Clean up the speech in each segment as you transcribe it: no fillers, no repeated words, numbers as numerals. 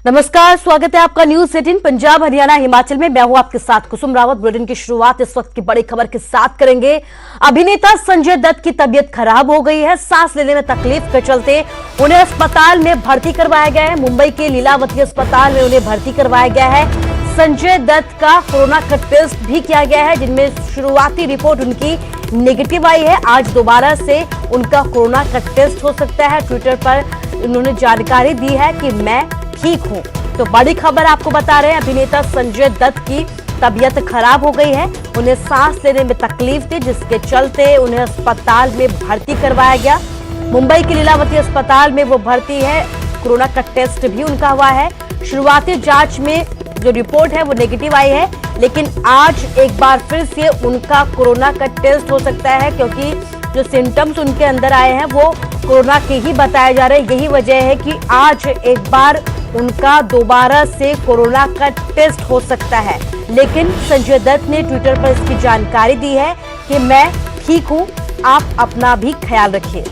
नमस्कार, स्वागत है आपका न्यूज 18 पंजाब हरियाणा हिमाचल में। मैं हूं आपके साथ कुसुम रावत। बुलेटिन की शुरुआत इस वक्त की बड़ी खबर के साथ करेंगे। अभिनेता संजय दत्त की तबीयत खराब हो गई है। सांस लेने में तकलीफ के चलते उन्हें अस्पताल में भर्ती करवाया गया है। मुंबई के लीलावती अस्पताल में उन्हें भर्ती करवाया गया है। संजय दत्त का कोरोना का टेस्ट भी किया गया है, जिनमें शुरुआती रिपोर्ट उनकी नेगेटिव आई है। आज दोबारा से उनका कोरोना का टेस्ट हो सकता है। ट्विटर पर उन्होंने जानकारी दी है कि मैं ठीक हूं। तो बड़ी खबर आपको बता रहे हैं, अभिनेता संजय दत्त की तबीयत खराब हो गई है। उन्हें सांस लेने में तकलीफ थी, जिसके चलते उन्हें अस्पताल में भर्ती करवाया गया। मुंबई के लीलावती अस्पताल में वो भर्ती है। कोरोना का टेस्ट भी उनका हुआ है। शुरुआती जांच में जो रिपोर्ट है वो नेगेटिव आई है, लेकिन आज एक बार फिर से उनका कोरोना का टेस्ट हो सकता है, क्योंकि जो सिम्टम्स उनके अंदर आए हैं वो कोरोना के ही बताए जा रहे हैं। यही वजह है कि आज एक बार उनका दोबारा से कोरोना का टेस्ट हो सकता है। लेकिन संजय दत्त ने ट्विटर पर इसकी जानकारी दी है कि मैं ठीक हूं, आप अपना भी ख्याल रखिए।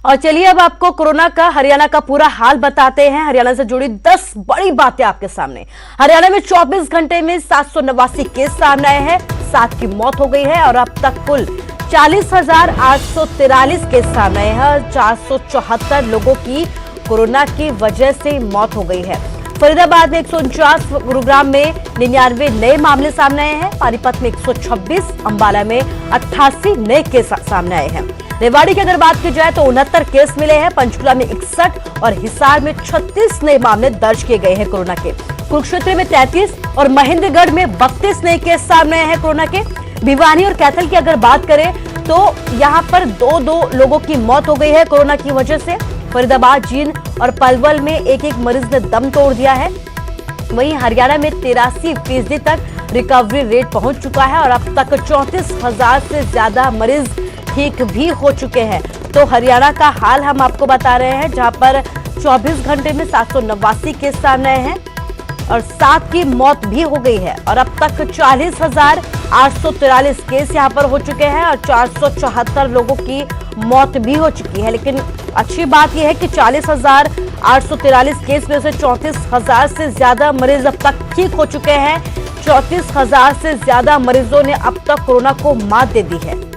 और चलिए अब आपको कोरोना का हरियाणा का पूरा हाल बताते हैं। हरियाणा से जुड़ी 10 बड़ी बातें आपके सामने। हरियाणा में 24 घंटे में 789 केस सामने आए हैं, 7 की मौत हो गई है और अब तक कुल 40,843 केस सामने आए हैं। 474 लोगों की कोरोना की वजह से मौत हो गई है। फरीदाबाद में 149, गुरुग्राम में 99 नए मामले सामने आए हैं। पानीपत में 126, अंबाला में 88 नए केस सामने आए हैं। रेवाड़ी की अगर बात की जाए तो 69 केस मिले हैं। पंचकुला में 61 और हिसार में 36 नए मामले दर्ज किए गए हैं कोरोना के। कुरुक्षेत्र में 33 और महेंद्रगढ़ में 32 नए केस सामने आए हैं कोरोना के। भिवानी और कैथल की अगर बात करें तो यहां पर दो लोगों की मौत हो गई है कोरोना की वजह से। फरीदाबाद, जींद और पलवल में एक मरीज ने दम तोड़ दिया है। वहीं हरियाणा में 83% तक रिकवरी रेट पहुंच चुका है और अब तक 34,000 से ज्यादा मरीज ठीक भी हो चुके हैं। तो हरियाणा का हाल हम आपको बता रहे हैं, जहां पर 24 घंटे में 789 केस सामने आए हैं और 7 की मौत भी हो गई है और अब तक 40,843 केस यहां पर हो चुके हैं और 474 लोगों की मौत भी हो चुकी है। लेकिन अच्छी बात यह है कि 40,843 केस में से 34,000 से ज्यादा मरीज अब तक ठीक हो चुके हैं। 34,000 से ज्यादा मरीजों ने अब तक कोरोना को मात दे दी है।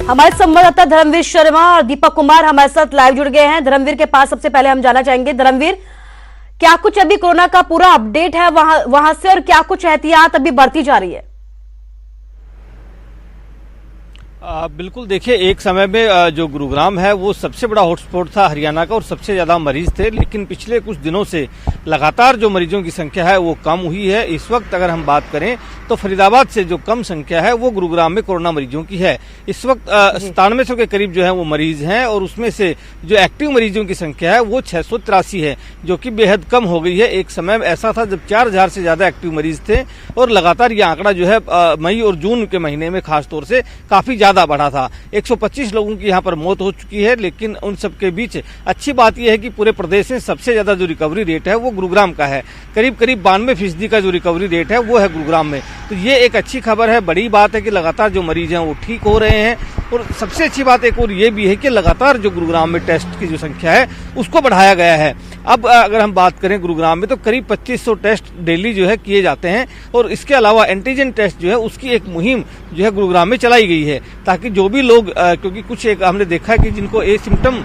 हमारे संवाददाता धर्मवीर शर्मा और दीपक कुमार हमारे साथ लाइव जुड़ गए हैं। धर्मवीर के पास सबसे पहले हम जाना चाहेंगे, धर्मवीर क्या कुछ अभी कोरोना का पूरा अपडेट है वहां से, और क्या कुछ एहतियात अभी बरती जा रही है? बिल्कुल, देखिए एक समय में जो गुरुग्राम है वो सबसे बड़ा हॉटस्पॉट था हरियाणा का और सबसे ज्यादा मरीज थे, लेकिन पिछले कुछ दिनों से लगातार जो मरीजों की संख्या है वो कम हुई है। इस वक्त अगर हम बात करें तो फरीदाबाद से जो कम संख्या है वो गुरुग्राम में कोरोना मरीजों की है। इस वक्त 9700 के करीब जो है वो मरीज हैं और उसमें से जो एक्टिव मरीजों की संख्या है वो 683 है, जो कि बेहद कम हो गई है। एक समय ऐसा था जब 4000 से ज्यादा एक्टिव मरीज थे और लगातार ये आंकड़ा जो है मई और जून के महीने में खासतौर से काफी ज्यादा बढ़ा था। 125 लोगों की यहाँ पर मौत हो चुकी है, लेकिन उन सबके बीच अच्छी बात यह है कि पूरे प्रदेश में सबसे ज्यादा जो रिकवरी रेट है वो गुरुग्राम का है। करीब 92% का जो रिकवरी रेट है वो है गुरुग्राम में। तो ये एक अच्छी खबर है, बड़ी बात है कि लगातार जो मरीज हैं वो ठीक हो रहे हैं। और सबसे अच्छी बात एक और ये भी है कि लगातार जो गुरुग्राम में टेस्ट की जो संख्या है उसको बढ़ाया गया है। अब अगर हम बात करें गुरुग्राम में तो करीब 2500 टेस्ट डेली जो है किए जाते हैं और इसके अलावा एंटीजन टेस्ट जो है उसकी एक मुहिम जो है गुरुग्राम में चलाई गई है, ताकि जो भी लोग क्योंकि कुछ एक हमने देखा है कि जिनको एसिम्पटम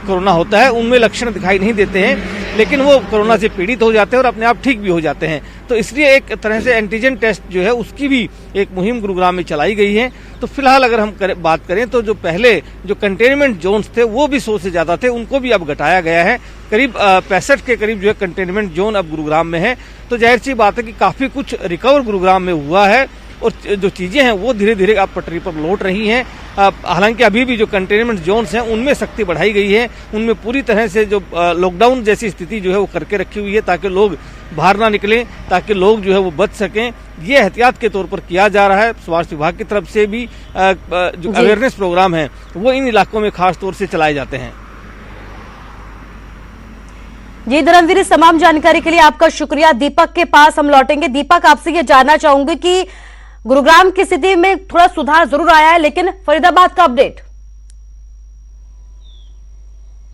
कोरोना होता है उनमें लक्षण दिखाई नहीं देते हैं, लेकिन वो कोरोना से पीड़ित हो जाते हैं और अपने आप ठीक भी हो जाते हैं। तो इसलिए एक तरह से एंटीजन टेस्ट जो है उसकी भी एक मुहिम गुरुग्राम में चलाई गई है। तो फिलहाल अगर हम बात करें तो जो पहले जो कंटेनमेंट जोन्स थे वो भी 100 से ज्यादा थे, उनको भी अब घटाया गया है। करीब 65 के करीब जो है कंटेनमेंट जोन अब गुरुग्राम में है। तो जाहिर सी बात है कि काफी कुछ रिकवर गुरुग्राम में हुआ है और जो चीजें हैं वो धीरे धीरे अब पटरी पर लौट रही हैं। हालांकि अभी भी जो कंटेनमेंट जोन्स हैं उनमें सख्ती बढ़ाई गई है, उनमें पूरी तरह से जो लॉकडाउन जैसी स्थिति जो है वो करके रखी हुई है ताकि लोग बाहर ना निकलें, ताकि लोग जो है वो बच सकें। ये एहतियात के तौर पर किया जा रहा है। स्वास्थ्य विभाग की तरफ से भी जो अवेयरनेस प्रोग्राम है वो इन इलाकों में खास तौर से चलाए जाते हैं। जी धर्मवीर, इस तमाम जानकारी के लिए आपका शुक्रिया। दीपक के पास हम लौटेंगे। दीपक, आपसे ये जानना चाहूंगी कि गुरुग्राम की स्थिति में थोड़ा सुधार जरूर आया है, लेकिन फरीदाबाद का अपडेट।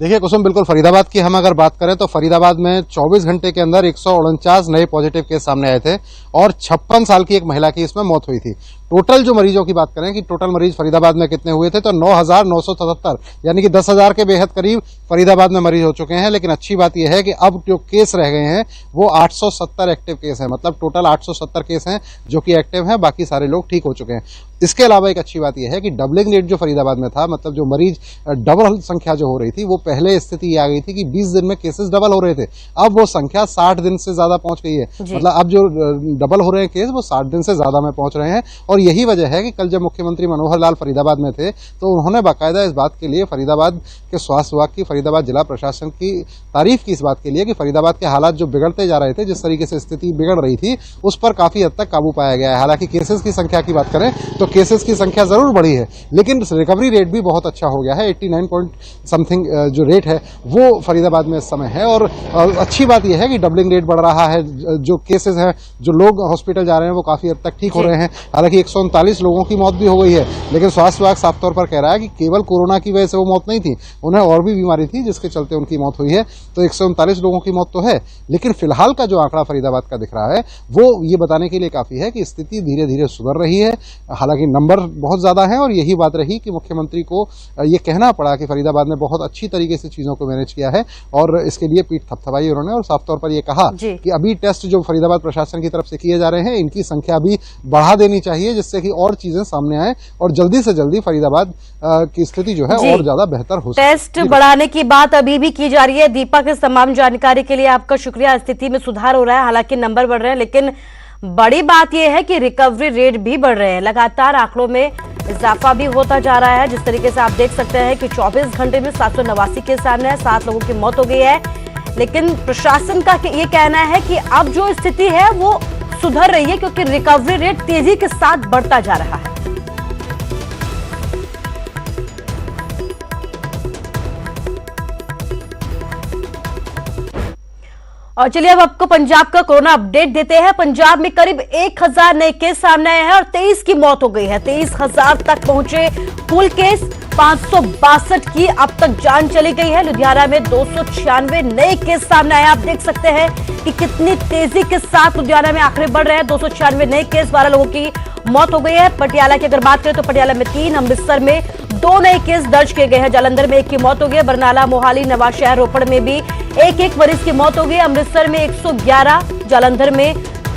देखिए कुसुम, बिल्कुल फरीदाबाद की हम अगर बात करें तो फरीदाबाद में 24 घंटे के अंदर 149 नए पॉजिटिव केस सामने आए थे और 56 साल की एक महिला की इसमें मौत हुई थी। टोटल जो मरीजों की बात करें कि टोटल मरीज फरीदाबाद में कितने हुए थे तो 9,977, यानी कि 10,000 के बेहद करीब फरीदाबाद में मरीज हो चुके हैं। लेकिन अच्छी बात यह है कि अब जो केस रह गए हैं वो 870 एक्टिव केस हैं, मतलब टोटल 870 केस हैं जो कि एक्टिव हैं, बाकी सारे लोग ठीक हो चुके हैं। इसके अलावा एक अच्छी बात यह है कि डबलिंग रेट जो फरीदाबाद में था, मतलब जो मरीज डबल संख्या जो हो रही थी, वो पहले स्थिति ये आ गई थी कि 20 दिन में केसेस डबल हो रहे थे, अब वो संख्या 60 दिन से ज्यादा पहुंच गई है। मतलब अब जो डबल हो रहे हैं केस वो 60 दिन से ज्यादा में पहुंच रहे हैं। और यही वजह है कि कल जब मुख्यमंत्री मनोहर लाल फरीदाबाद में थे तो उन्होंने बाकायदा इस बात के लिए फरीदाबाद के स्वास्थ्य विभाग की, फरीदाबाद जिला प्रशासन की तारीफ की इस बात के लिए कि फरीदाबाद के हालात जो बिगड़ते जा रहे थे, जिस तरीके से स्थिति बिगड़ रही थी, उस पर काफी हद तक काबू पाया गया है। हालांकि केसेस की संख्या की बात करें तो केसेस की संख्या जरूर बढ़ी है, लेकिन रिकवरी रेट भी बहुत अच्छा हो गया है। 89 पॉइंट समथिंग जो रेट है वो फरीदाबाद में इस समय है। और अच्छी बात यह है कि डबलिंग रेट बढ़ रहा है, जो केसेस हैं, जो लोग हॉस्पिटल जा रहे हैं वो काफी हद तक ठीक हो रहे हैं। हालांकि 139 लोगों की मौत भी हो गई है, लेकिन स्वास्थ्य विभाग साफ तौर पर कह रहा है कि केवल कोरोना की वजह से वो मौत नहीं थी, उन्हें और भी बीमारी थी जिसके चलते उनकी मौत हुई है। तो 139 लोगों की मौत तो है, लेकिन फिलहाल का जो आंकड़ा फरीदाबाद का दिख रहा है वो ये बताने के लिए काफी है कि स्थिति धीरे धीरे सुधर रही है। हालांकि नंबर बहुत ज्यादा है और यही बात रही कि मुख्यमंत्री को ये कहना पड़ा कि फरीदाबाद ने बहुत अच्छी तरीके से चीजों को मैनेज किया है और इसके लिए पीठ थपथपाई उन्होंने और साफ तौर पर यह कहा कि अभी टेस्ट जो फरीदाबाद प्रशासन की तरफ से किए जा रहे हैं इनकी संख्या अभी बढ़ा देनी चाहिए, जिससे कि और चीजें सामने आए और जल्दी से जल्दी फरीदाबाद की स्थिति जो है और ज्यादा बेहतर हो सके। टेस्ट बढ़ाने की बात अभी भी की जा रही है। दीपक, इस तमाम जानकारी के लिए आपका शुक्रिया। स्थिति में सुधार हो रहा है, हालांकि नंबर बढ़ रहे हैं, लेकिन बड़ी बात यह है कि रिकवरी रेट भी बढ़ रहे हैं। लगातार आंकड़ों में इजाफा भी होता जा रहा है। जिस तरीके से आप देख सकते हैं कि 24 घंटे में 789 केस सामने है, 7 लोगों की मौत हो गई है। लेकिन प्रशासन का ये कहना है कि अब जो स्थिति है वो सुधर रही है, क्योंकि रिकवरी रेट तेजी के साथ बढ़ता जा रहा है। और चलिए अब आपको पंजाब का कोरोना अपडेट देते हैं। पंजाब में करीब 1000 नए केस सामने आए हैं और 23 की मौत हो गई है। 23,000 तक पहुंचे कुल केस, 562 की अब तक जान चली गई है। लुधियाना में 296 नए केस सामने आए। आप देख सकते हैं कि कितनी तेजी के साथ लुधियाना में आंकड़े बढ़ रहे हैं। 296 नए केस, 12 लोगों की मौत हो गई है। पटियाला की अगर बात करें तो पटियाला में 3, अमृतसर में 2 नए केस दर्ज किए गए हैं। जालंधर में 1 की मौत हो गई है। बरनाला, मोहाली, नवांशहर, रोपड़ में भी एक मरीज की मौत हो गई। अमृतसर में 111, जालंधर में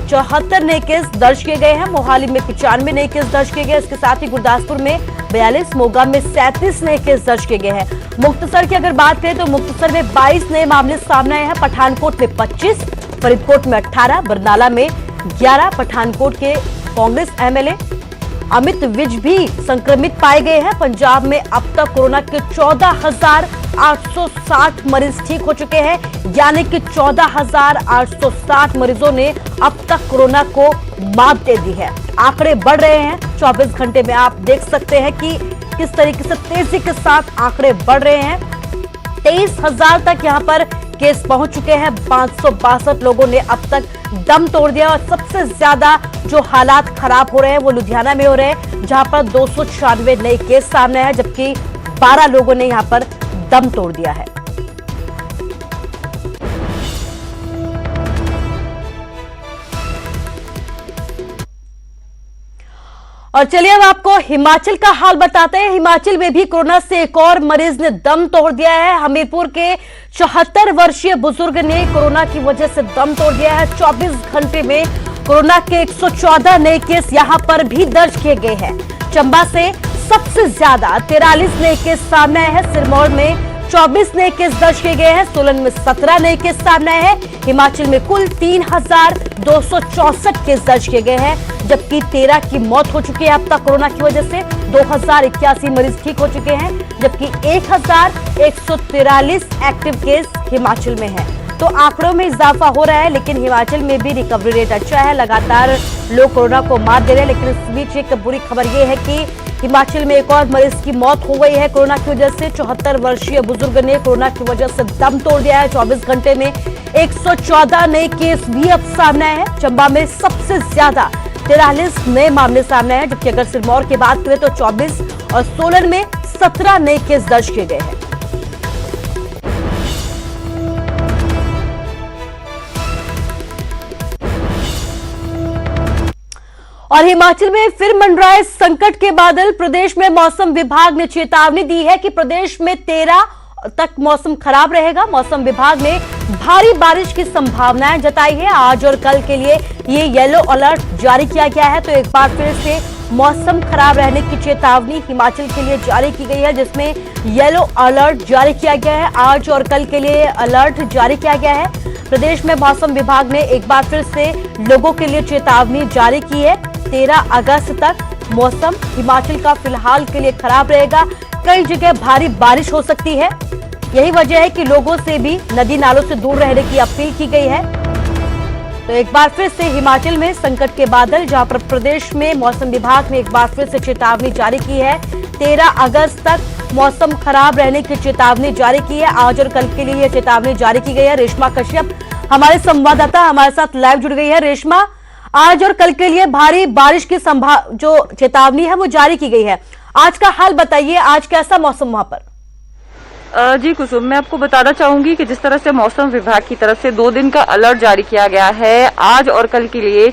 74 नए केस दर्ज किए गए हैं। मोहाली में 95 नए केस दर्ज किए गए। इसके साथ ही गुरदासपुर में 42, मोगा में 37 नए केस दर्ज किए गए हैं। मुक्तसर की अगर बात करें तो मुक्तसर में 22 नए मामले सामने आए हैं। पठानकोट में 25, फरीदकोट में 18, बरनाला में 11। पठानकोट के कांग्रेस एमएलए अमित विज भी संक्रमित पाए गए हैं। पंजाब में अब तक कोरोना के 14,860 मरीज ठीक हो चुके हैं, यानी कि 14,860 मरीजों ने अब तक कोरोना को मात दे दी है। आंकड़े बढ़ रहे हैं। 24 घंटे में आप देख सकते हैं कि किस तरीके से तेजी के साथ आंकड़े बढ़ रहे हैं। 23,000 तक यहां पर केस पहुंच चुके हैं। 562 लोगों ने अब तक दम तोड़ दिया और सबसे ज्यादा जो हालात खराब हो रहे हैं वो लुधियाना में हो रहे हैं, जहां पर 296 नए केस सामने हैं, जबकि 12 लोगों ने यहां पर दम तोड़ दिया है। और चलिए अब आपको हिमाचल का हाल बताते हैं। हिमाचल में भी कोरोना से एक और मरीज ने दम तोड़ दिया है। हमीरपुर के 74 वर्षीय बुजुर्ग ने कोरोना की वजह से दम तोड़ दिया है। 24 घंटे में कोरोना के 114 नए केस यहां पर भी दर्ज किए गए हैं। चंबा से सबसे ज्यादा 43 नए केस सामने आए हैं। सिरमौर में 24 नए केस दर्ज किए गए हैं। सोलन में 17 नए केस सामने आए हैं। हिमाचल में कुल 3,264 केस दर्ज किए गए हैं, जबकि 13 की मौत हो चुकी है अब तक कोरोना की वजह से। 2,081 मरीज ठीक हो चुके हैं, जबकि 1,143 एक्टिव केस हिमाचल में है। तो आंकड़ों में इजाफा हो रहा है, लेकिन हिमाचल में भी रिकवरी रेट अच्छा है। लगातार लोग कोरोना को मात दे रहे हैं। लेकिन इस बीच एक बुरी खबर यह है कि हिमाचल में एक और मरीज की मौत हो गई है कोरोना की वजह से। 74 वर्षीय बुजुर्ग ने कोरोना की वजह से दम तोड़ दिया है। 24 घंटे में 114 नए केस भी अब सामने आए हैं। चंबा में सबसे ज्यादा 43 नए मामले सामने आए, जबकि अगर सिरमौर की बात करें तो 24 और सोलन में 17 नए केस दर्ज किए गए हैं। और हिमाचल में फिर मंडराए संकट के बादल। प्रदेश में मौसम विभाग ने चेतावनी दी है कि प्रदेश में 13 तक मौसम खराब रहेगा। मौसम विभाग ने भारी बारिश की संभावनाएं जताई है। आज और कल के लिए ये येलो अलर्ट जारी किया गया है। तो एक बार फिर से मौसम खराब रहने की चेतावनी हिमाचल के लिए जारी की गई है, जिसमें येलो अलर्ट जारी किया गया है। आज और कल के लिए अलर्ट जारी किया गया है। प्रदेश में मौसम विभाग ने एक बार फिर से लोगों के लिए चेतावनी जारी की है। 13 अगस्त तक मौसम हिमाचल का फिलहाल के लिए खराब रहेगा। कई जगह भारी बारिश हो सकती है। यही वजह है कि लोगों से भी नदी नालों से दूर रहने की अपील की गई है। तो एक बार फिर से हिमाचल में संकट के बादल, जहां पर प्रदेश में मौसम विभाग ने एक बार फिर से चेतावनी जारी की है। 13 अगस्त तक मौसम खराब रहने की चेतावनी जारी की है। आज और कल के लिए यह चेतावनी जारी की गई है। रेशमा कश्यप हमारे संवाददाता हमारे साथ लाइव जुड़ गई है। रेशमा, आज और कल के लिए भारी बारिश की जो चेतावनी है वो जारी की गई है। आज का हाल बताइए, आज कैसा मौसम वहां पर? जी कुसुम, मैं आपको बताना चाहूंगी कि जिस तरह से मौसम विभाग की तरफ से 2 दिन का अलर्ट जारी किया गया है आज और कल के लिए,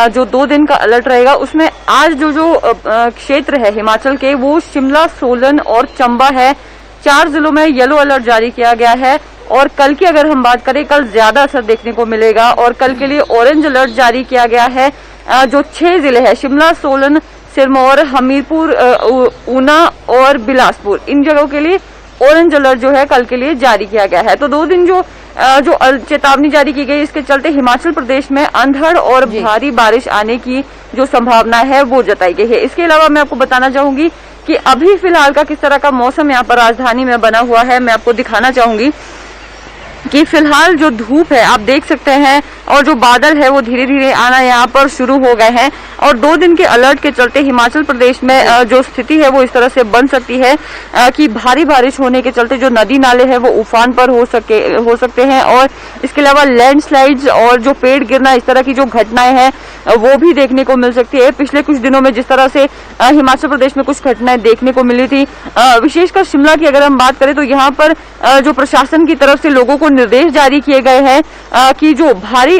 जो 2 दिन का अलर्ट रहेगा उसमें आज जो क्षेत्र है हिमाचल के वो शिमला, सोलन और चंबा है। 4 जिलों में येलो अलर्ट जारी किया गया है। और कल की अगर हम बात करें, कल ज्यादा असर देखने को मिलेगा और कल के लिए ऑरेंज अलर्ट जारी किया गया है। जो 6 जिले हैं शिमला, सोलन, सिरमौर, हमीरपुर, ऊना और बिलासपुर, इन जगहों के लिए ऑरेंज अलर्ट जो है कल के लिए जारी किया गया है। तो 2 दिन जो चेतावनी जारी की गई, इसके चलते हिमाचल प्रदेश में अंधड़ और भारी बारिश आने की जो संभावना है वो जताई गई है। इसके अलावा मैं आपको बताना चाहूंगी कि अभी फिलहाल का किस तरह का मौसम यहाँ पर राजधानी में बना हुआ है। मैं आपको दिखाना चाहूंगी कि फिलहाल जो धूप है आप देख सकते हैं और जो बादल है वो धीरे धीरे आना यहाँ पर शुरू हो गए हैं। और 2 दिन के अलर्ट के चलते हिमाचल प्रदेश में जो स्थिति है वो इस तरह से बन सकती है कि भारी बारिश होने के चलते जो नदी नाले हैं वो उफान पर हो सकते हैं। और इसके अलावा लैंडस्लाइड्स और जो पेड़ गिरना, इस तरह की जो घटनाएं हैं वो भी देखने को मिल सकती है। पिछले कुछ दिनों में जिस तरह से हिमाचल प्रदेश में कुछ घटनाएं देखने को मिली थी, विशेषकर शिमला की अगर हम बात करें तो यहाँ पर जो प्रशासन की तरफ से लोगों को निर्देश जारी किए गए हैं कि जो भारी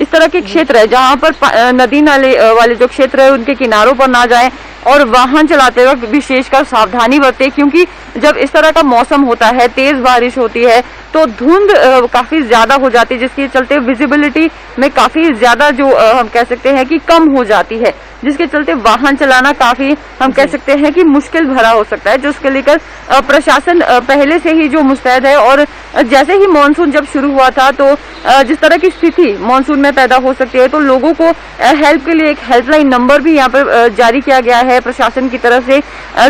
इस तरह के क्षेत्र है जहां पर नदी नाले वाले जो क्षेत्र है उनके किनारों पर ना जाएं और वाहन चलाते वक्त विशेषकर सावधानी बरतें, क्योंकि जब इस तरह का मौसम होता है, तेज बारिश होती है तो धुंध काफी ज्यादा हो जाती है, जिसके चलते विजिबिलिटी में काफी ज्यादा जो हम कह सकते हैं कि कम हो जाती है, जिसके चलते वाहन चलाना काफी हम कह सकते हैं कि मुश्किल भरा हो सकता है, जिसके लेकर प्रशासन पहले से ही जो मुस्तैद है। और जैसे ही मानसून जब शुरू हुआ था तो जिस तरह की स्थिति मानसून में पैदा हो सकती है तो लोगों को हेल्प के लिए एक हेल्पलाइन नंबर भी यहाँ पर जारी किया गया है प्रशासन की तरफ से।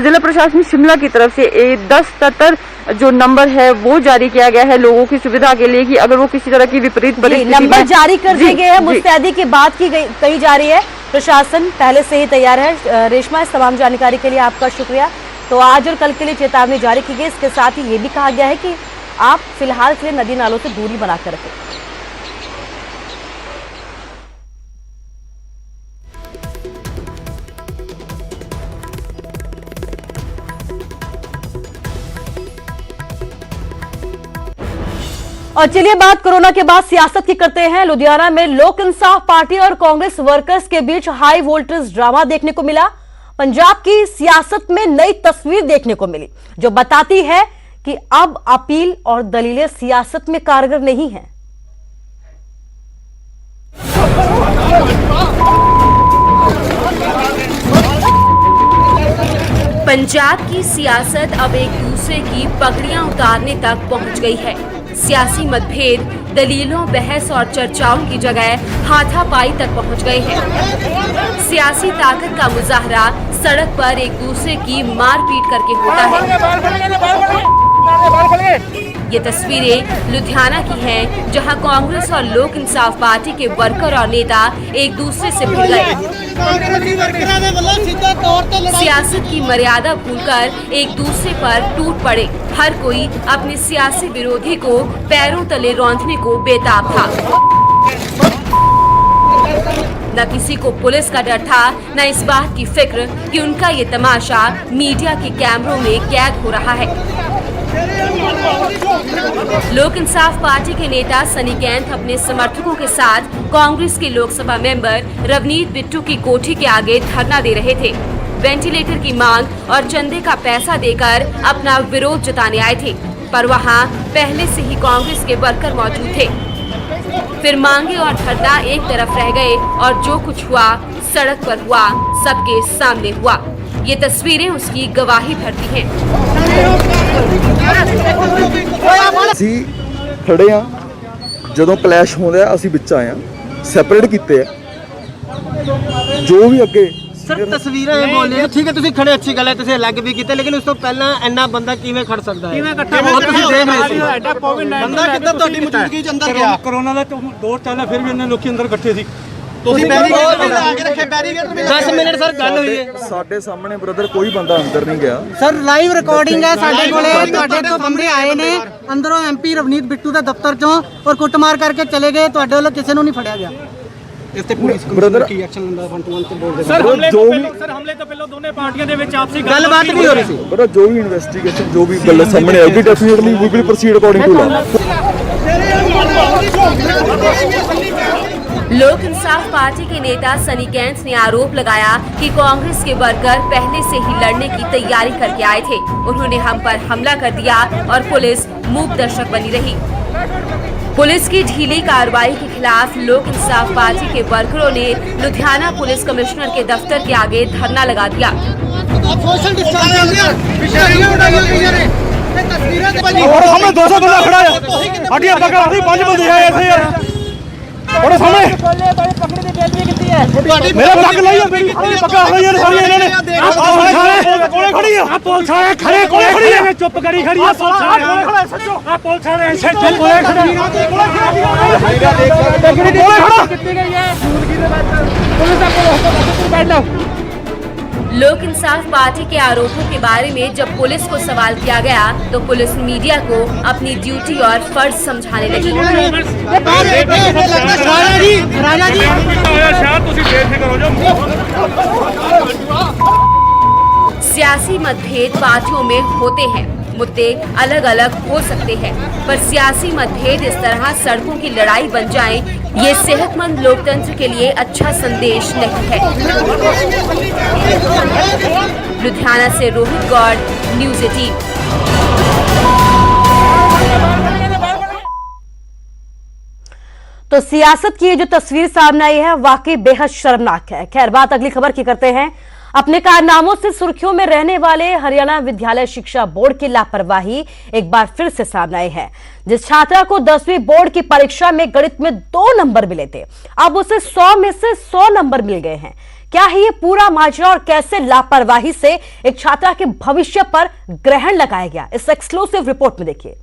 जिला प्रशासन शिमला की तरफ से 1077 जो नंबर है वो जारी किया गया है लोगों की सुविधा के लिए कि अगर वो किसी तरह की विपरीत परिस्थिति नंबर जारी कर दिए गए हैं। मुस्तैदी की बात कही जा रही है, प्रशासन पहले से ही तैयार है। रेशमा, इस तमाम जानकारी के लिए आपका शुक्रिया। तो आज और कल के लिए चेतावनी जारी की गई। इसके साथ ही ये भी कहा गया है कि आप फिलहाल के लिए नदी नालों से दूरी बनाकर रखें। और चलिए बात कोरोना के बाद सियासत की करते हैं। लुधियाना में लोक इंसाफ पार्टी और कांग्रेस वर्कर्स के बीच हाई वोल्टेज ड्रामा देखने को मिला। पंजाब की सियासत में नई तस्वीर देखने को मिली जो बताती है कि अब अपील और दलीलें सियासत में कारगर नहीं हैं। पंजाब की सियासत अब एक दूसरे की पगड़ियां उतारने तक पहुंच गई है। सियासी मतभेद दलीलों, बहस और चर्चाओं की जगह हाथापाई तक पहुंच गए हैं। सियासी ताकत का मुजाहरा सड़क पर एक दूसरे की मारपीट करके होता है। ये तस्वीरें लुधियाना की हैं, जहां कांग्रेस और लोक इंसाफ पार्टी के वर्कर और नेता एक दूसरे से भिड़ गए। सियासत की मर्यादा भूलकर एक दूसरे पर टूट पड़े। हर कोई अपने सियासी विरोधी को पैरों तले रौंदने को बेताब था। न किसी को पुलिस का डर था, न इस बात की फिक्र कि उनका ये तमाशा मीडिया के कैमरों में कैद हो रहा है। लोक इंसाफ पार्टी के नेता सनी कैंथ अपने समर्थकों के साथ कांग्रेस के लोकसभा मेंबर रवनीत बिट्टू की कोठी के आगे धरना दे रहे थे। वेंटिलेटर की मांग और चंदे का पैसा देकर अपना विरोध जताने आए थे, पर वहां पहले से ही कांग्रेस के वर्कर मौजूद थे। फिर मांगे और धरना एक तरफ रह गए और जो कुछ हुआ सड़क पर हुआ, सबके सामने हुआ। ये तस्वीरें उसकी गवाही भरती हैं। ਅਸੀਂ ਖੜੇ ਆ ਜਦੋਂ ਕਲੈਸ਼ ਹੁੰਦਾ ਅਸੀਂ ਵਿੱਚ ਆਏ ਆ ਸੈਪਰੇਟ ਕੀਤੇ ਆ ਜੋ ਵੀ ਅੱਗੇ ਸਰ ਤਸਵੀਰਾਂ ਇਹ ਬੋਲ ਰਹੇ ਠੀਕ ਹੈ ਤੁਸੀਂ ਖੜੇ ਅੱਛੀ ਗੱਲ ਹੈ ਤੁਸੀਂ ਅਲੱਗ ਵੀ ਕੀਤੇ ਲੇਕਿਨ ਉਸ ਤੋਂ ਪਹਿਲਾਂ ਇੰਨਾ ਬੰਦਾ ਕਿਵੇਂ ਖੜ ਸਕਦਾ ਹੈ ਕਿਵੇਂ ਇਕੱਠਾ ਹੋ ਤੁਸੀਂ ਦੇਖ ਰਹੇ ਸੀ ਬੰਦਾ ਕਿੱਦਾਂ ਤੁਹਾਡੀ ਮੌਜੂਦਗੀ ਚ ਅੰਦਰ ਗਿਆ ਕੋਰੋਨਾ ਦਾ ਦੌਰ ਚੱਲਦਾ ਫਿਰ ਵੀ ਇੰਨੇ ਲੋਕੀ ਅੰਦਰ ਇਕੱਠੇ ਸੀ ਤੁਸੀਂ ਬੈਰੀਕੇਡ ਲਾ ਕੇ ਰੱਖੇ ਬੈਰੀਕੇਡ 10 ਮਿੰਟ ਸਰ ਗੱਲ ਹੋਈ ਹੈ ਸਾਡੇ ਸਾਹਮਣੇ ਬ੍ਰਦਰ ਕੋਈ ਬੰਦਾ ਅੰਦਰ ਨਹੀਂ ਗਿਆ ਸਰ ਲਾਈਵ ਰਿਕਾਰਡਿੰਗ ਹੈ ਸਾਡੇ ਕੋਲੇ ਤੁਹਾਡੇ ਤੋਂ ਬੰਦੇ ਆਏ ਨੇ ਅੰਦਰੋਂ ਐਮਪੀ ਰਵਨੀਤ ਬਿੱਟੂ ਦੇ ਦਫ਼ਤਰ ਚੋਂ ਔਰ ਕੁੱਟਮਾਰ ਕਰਕੇ ਚਲੇ ਗਏ ਤੁਹਾਡੇ ਵੱਲੋਂ ਕਿਸੇ ਨੂੰ ਨਹੀਂ ਫੜਿਆ ਗਿਆ ਇਸ ਤੇ ਪੁਲਿਸ ਬ੍ਰਦਰ ਕੀ ਐਕਸ਼ਨ ਲੈਂਦਾ 1-to-1 ਤੇ ਬੋਲਦੇ ਸਰ ਹਮਲੇ ਤੋਂ ਪਹਿਲਾਂ ਦੋਨੇ ਪਾਰਟੀਆਂ ਦੇ ਵਿੱਚ ਆਪਸੀ ਗੱਲਬਾਤ ਨਹੀਂ ਹੋ ਰਹੀ ਸੀ ਬ੍ਰਦਰ ਜੋ ਵੀ ਇਨਵੈਸਟੀਗੇਸ਼ਨ ਜੋ ਵੀ ਗੱਲ ਸਾਹਮਣੇ ਆਏਗੀ definitely we will proceed according to law. Lok Insaaf party के नेता सनी कैंथ ने आरोप लगाया कि कांग्रेस के वर्कर पहले से ही लड़ने की तैयारी करके आए थे। उन्होंने हम पर हमला कर दिया और पुलिस मूक दर्शक बनी रही। पुलिस की ढीली कार्रवाई के खिलाफ लोक इंसाफ पार्टी के वर्करों ने लुधियाना पुलिस कमिश्नर के दफ्तर के आगे धरना लगा दिया। हमें 200 बंदा खड़ा है हटिया पकड़ रही 5 बंदे हैं ऐसे यार और सामने मेरा पग लाइए मेरी पक्का है यार सारी इन्होंने कोले खड़ी है पुलिस वाले खड़े कोले खड़ी है चुप करी खड़ी है पुलिस वाले सच्चो आ पुलिस वाले ऐसे चल कोले खड़ा कितनी गई है पुलिस आपको बैठ लो। लोक इंसाफ पार्टी के आरोपों के बारे में जब पुलिस को सवाल किया गया तो पुलिस मीडिया को अपनी ड्यूटी और फर्ज समझाने लगी। सियासी मतभेद पार्टियों में होते हैं, मुद्दे अलग अलग हो सकते हैं, पर सियासी मतभेद इस तरह सड़कों की लड़ाई बन जाएं, ये सेहतमंद लोकतंत्र के लिए अच्छा संदेश नहीं है। लुधियाना से रोहित गौड़, न्यूज़ 18। तो सियासत की ये जो तस्वीर सामने आई है वाकई बेहद शर्मनाक है। खैर, बात अगली खबर की करते हैं। अपने कारनामों से सुर्खियों में रहने वाले हरियाणा विद्यालय शिक्षा बोर्ड की लापरवाही एक बार फिर से सामने आई है। जिस छात्रा को 10वीं बोर्ड की परीक्षा में गणित में 2 नंबर मिले थे, अब उसे 100 में से 100 नंबर मिल गए हैं। क्या है ये पूरा माजरा और कैसे लापरवाही से एक छात्रा के भविष्य पर ग्रहण लगाया गया, इस एक्सक्लूसिव रिपोर्ट में देखिए।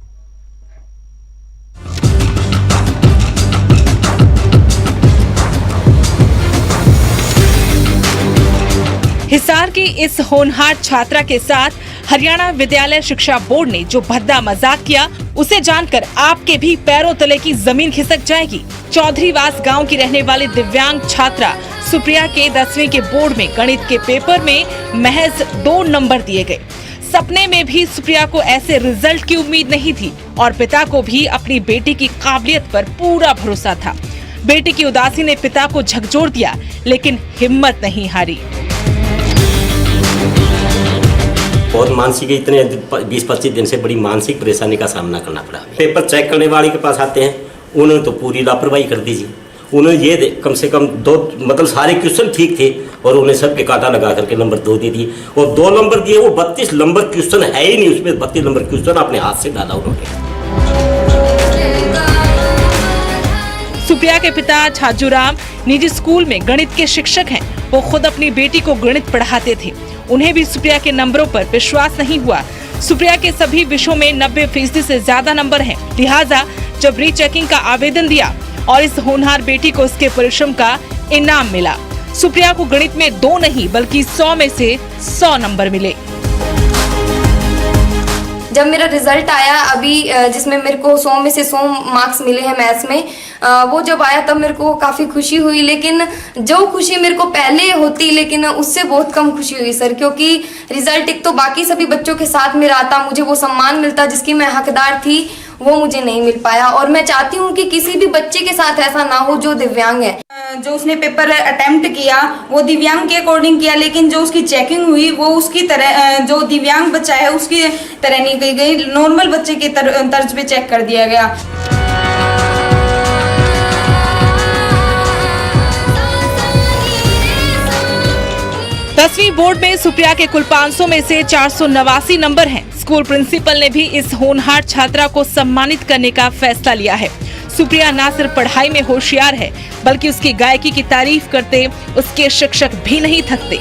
हिसार की इस होनहार छात्रा के साथ हरियाणा विद्यालय शिक्षा बोर्ड ने जो भद्दा मजाक किया, उसे जानकर आपके भी पैरों तले की जमीन खिसक जाएगी। चौधरीवास गांव की रहने वाली दिव्यांग छात्रा सुप्रिया के 10वीं के बोर्ड में गणित के पेपर में महज 2 नंबर दिए गए। सपने में भी सुप्रिया को ऐसे रिजल्ट की उम्मीद नहीं थी और पिता को भी अपनी बेटी की काबिलियत पर पूरा भरोसा था। बेटी की उदासी ने पिता को झकझोर दिया, लेकिन हिम्मत नहीं हारी। बहुत मानसिक इतने 20-25 दिन से बड़ी मानसिक परेशानी का सामना करना पड़ा। पेपर चेक करने वाले के पास आते हैं, उन्होंने तो पूरी लापरवाही कर दी जी। उन्होंने ये कम से कम 2 मतलब सारे क्वेश्चन ठीक थे और उन्हें सबके काटा लगा करके नंबर 2 दे दिए और 2 नंबर दिए। वो 32 नंबर क्वेश्चन है ही नहीं, उसमें 32 नंबर क्वेश्चन अपने हाथ से डाला उन्होंने। सुप्रिया के पिता छाजूराम निजी स्कूल में गणित के शिक्षक हैं। वो खुद अपनी बेटी को गणित पढ़ाते थे। उन्हें भी सुप्रिया के नंबरों पर विश्वास नहीं हुआ। सुप्रिया के सभी विषयों में 90% से ज्यादा नंबर हैं। लिहाजा जब रीचेकिंग का आवेदन दिया और इस होनहार बेटी को उसके परिश्रम का इनाम मिला, सुप्रिया को गणित में 2 नहीं बल्कि 100 में से 100 नंबर मिले। जब मेरा रिजल्ट आया अभी जिसमें मेरे को 100 में से 100 मार्क्स मिले हैं मैथ्स में, वो जब आया तब मेरे को काफ़ी खुशी हुई, लेकिन जो खुशी मेरे को पहले होती लेकिन उससे बहुत कम खुशी हुई सर, क्योंकि रिजल्ट एक तो बाकी सभी बच्चों के साथ मेरा आता, मुझे वो सम्मान मिलता जिसकी मैं हकदार थी, वो मुझे नहीं मिल पाया। और मैं चाहती हूँ कि किसी भी बच्चे के साथ ऐसा ना हो जो दिव्यांग है। जो उसने पेपर अटेम्प्ट किया वो दिव्यांग के अकॉर्डिंग किया, लेकिन जो उसकी चेकिंग हुई वो उसकी तरह जो दिव्यांग बच्चा है उसकी तरह नहीं की गई, नॉर्मल बच्चे के तर्ज पे चेक कर दिया गया। दसवीं बोर्ड में सुप्रिया के कुल 500 में से 489 नंबर हैं। स्कूल प्रिंसिपल ने भी इस होनहार छात्रा को सम्मानित करने का फैसला लिया है। सुप्रिया न सिर्फ पढ़ाई में होशियार है बल्कि उसकी गायकी की तारीफ करते उसके शिक्षक भी नहीं थकते।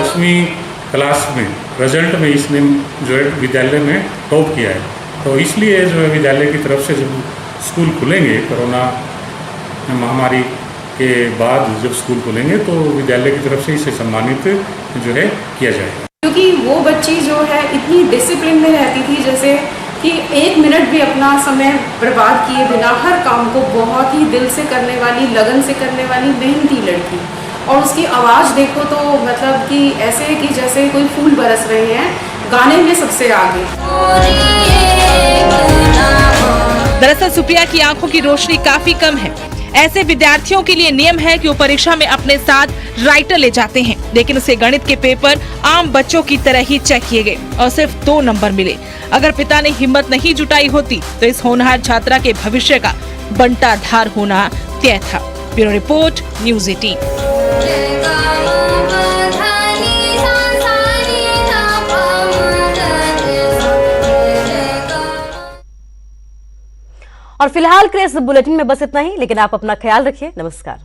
10वीं क्लास में रिजल्ट में इसने जो है विद्यालय में टॉप किया है, तो इसलिए जो है विद्यालय की तरफ से जब स्कूल खुलेंगे कोरोना महामारी के बाद जब स्कूल खुलेंगे तो विद्यालय की तरफ से इसे सम्मानित जो है किया जाएगा। क्योंकि वो बच्ची जो है इतनी डिसिप्लिन में रहती थी, जैसे कि 1 मिनट भी अपना समय बर्बाद किए बिना हर काम को बहुत ही दिल से करने वाली, लगन से करने वाली मेहनती लड़की। और उसकी आवाज़ देखो तो मतलब कि ऐसे कि जैसे कोई फूल बरस रहे हैं, गाने में सबसे आगे। दरअसल सुप्रिया की आंखों की रोशनी काफी कम है। ऐसे विद्यार्थियों के लिए नियम है कि वो परीक्षा में अपने साथ राइटर ले जाते हैं, लेकिन उसे गणित के पेपर आम बच्चों की तरह ही चेक किए गए और सिर्फ 2 नंबर मिले। अगर पिता ने हिम्मत नहीं जुटाई होती तो इस होनहार छात्रा के भविष्य का बंटाधार होना तय था। Bureau report, news 18। और फिलहाल के इस बुलेटिन में बस इतना ही, लेकिन आप अपना ख्याल रखिए। नमस्कार।